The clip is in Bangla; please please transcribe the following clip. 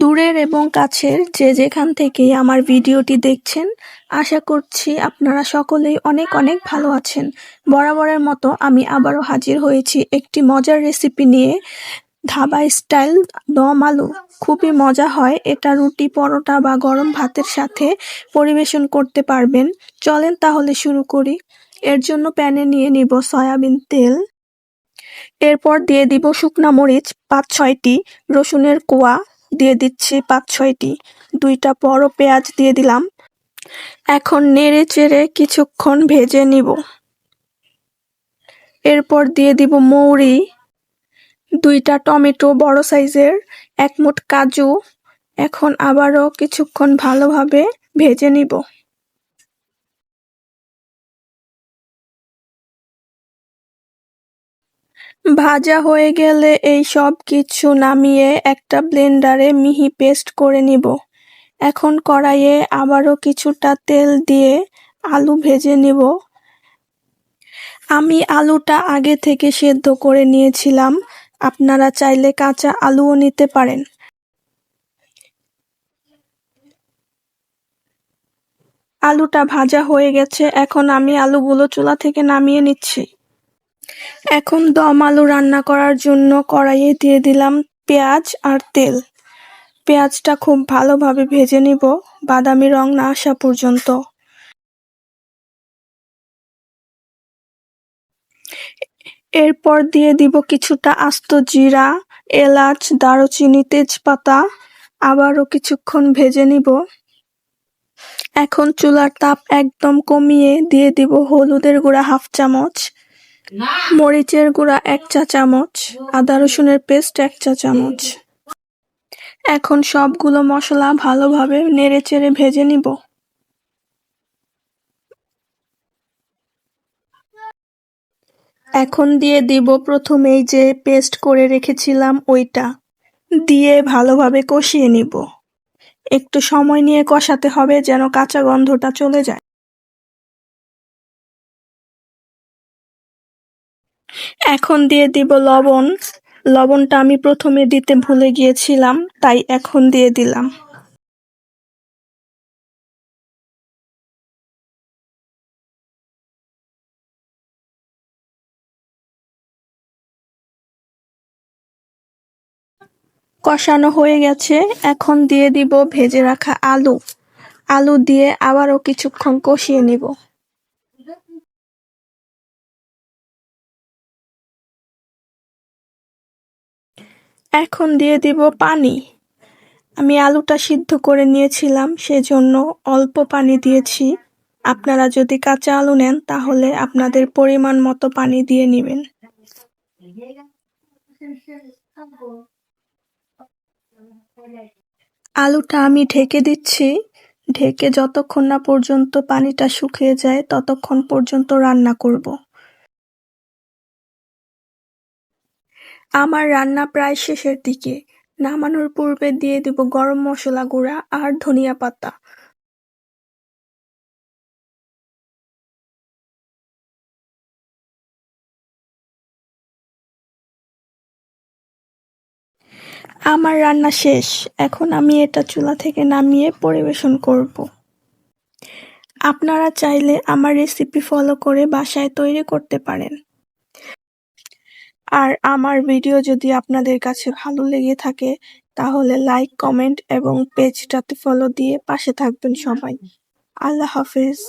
দূরের এবং কাছের যে যেখান থেকেই আমার ভিডিওটি দেখছেন, আশা করছি আপনারা সকলেই অনেক অনেক ভালো আছেন। বরাবরের মতো আমি আবারও হাজির হয়েছি একটি মজার রেসিপি নিয়ে, ধাবা স্টাইল দম আলু। খুবই মজা হয়, এটা রুটি, পরোটা বা গরম ভাতের সাথে পরিবেশন করতে পারবেন। চলেন তাহলে শুরু করি। এর জন্য প্যানে নিয়ে নিব সয়াবিন তেল, এরপর দিয়ে দিব শুকনা মরিচ ৫-৬টি, রসুনের কোয়া দিয়ে দিচ্ছি ৫-৬টি, ২টা বড় পেঁয়াজ দিয়ে দিলাম। এখন নেড়ে চেড়ে কিছুক্ষণ ভেজে নিব। এরপর দিয়ে দিব মৌরি, ২টা টমেটো বড় সাইজের, ১ মুঠ কাজু। এখন আবারও কিছুক্ষণ ভালোভাবে ভেজে নিব। ভাজা হয়ে গেলে এই সব কিছু নামিয়ে একটা ব্লেন্ডারে মিহি পেস্ট করে নিব। এখন কড়াইয়ে আবারও কিছুটা তেল দিয়ে আলু ভেজে নিব। আমি আলুটা আগে থেকে সেদ্ধ করে নিয়েছিলাম, আপনারা চাইলে কাঁচা আলুও নিতে পারেন। আলুটা ভাজা হয়ে গেছে, এখন আমি আলুগুলো চুলা থেকে নামিয়ে নিচ্ছি। এখন দম আলু রান্না করার জন্য কড়াইয়ে দিয়ে দিলাম পেঁয়াজ আর তেল। পেঁয়াজটা খুব ভালোভাবে ভেজে নিব, বাদামি রং না আসা পর্যন্ত। এরপর দিয়ে দিব কিছুটা আস্ত জিরা, এলাচ, দারুচিনি, তেজপাতা। আবারও কিছুক্ষণ ভেজে নিব। এখন চুলার তাপ একদম কমিয়ে দিয়ে দিব হলুদের গুঁড়া 1/2 চামচ, মরিচের গুঁড়া 1 চা চামচ, আদা রসুনের পেস্ট 1 চা চামচ। এখন সবগুলো মশলা ভালোভাবে নেড়েচেড়ে ভেজে নিব। এখন দিয়ে দিব প্রথমেই যে পেস্ট করে রেখেছিলাম ওইটা দিয়ে ভালোভাবে কষিয়ে নিব। একটু সময় নিয়ে কষাতে হবে যেন কাঁচা গন্ধটা চলে যায়। এখন দিয়ে দিব লবণ। লবণটা আমি প্রথমে দিতে ভুলে গিয়েছিলাম, তাই এখন দিয়ে দিলাম। কষানো হয়ে গেছে, এখন দিয়ে দিব ভেজে রাখা আলু। আলু দিয়ে আবারও কিছুক্ষণ কষিয়ে নিব। এখন দিয়ে দিব পানি। আমি আলুটা সিদ্ধ করে নিয়েছিলাম, সেজন্য অল্প পানি দিয়েছি। আপনারা যদি কাঁচা আলু নেন তাহলে আপনাদের পরিমাণ মতো পানি দিয়ে নেবেন। আলুটা আমি ঢেকে দিচ্ছি। ঢেকে যতক্ষণ না পর্যন্ত পানিটা শুকিয়ে যায় ততক্ষণ পর্যন্ত রান্না করব। আমার রান্না প্রায় শেষের দিকে। নামানোর পূর্বে দিয়ে দিব গরম মশলা গুঁড়া আর ধনিয়া পাতা। আমার রান্না শেষ, এখন আমি এটা চুলা থেকে নামিয়ে পরিবেশন করব। আপনারা চাইলে আমার রেসিপি ফলো করে বাসায় তৈরি করতে পারেন। আর আমার ভিডিও যদি আপনাদের কাছে ভালো লেগে থাকে তাহলে লাইক, কমেন্ট এবং পেজটাতে ফলো দিয়ে পাশে থাকবেন সবাই। আল্লাহ হাফেজ।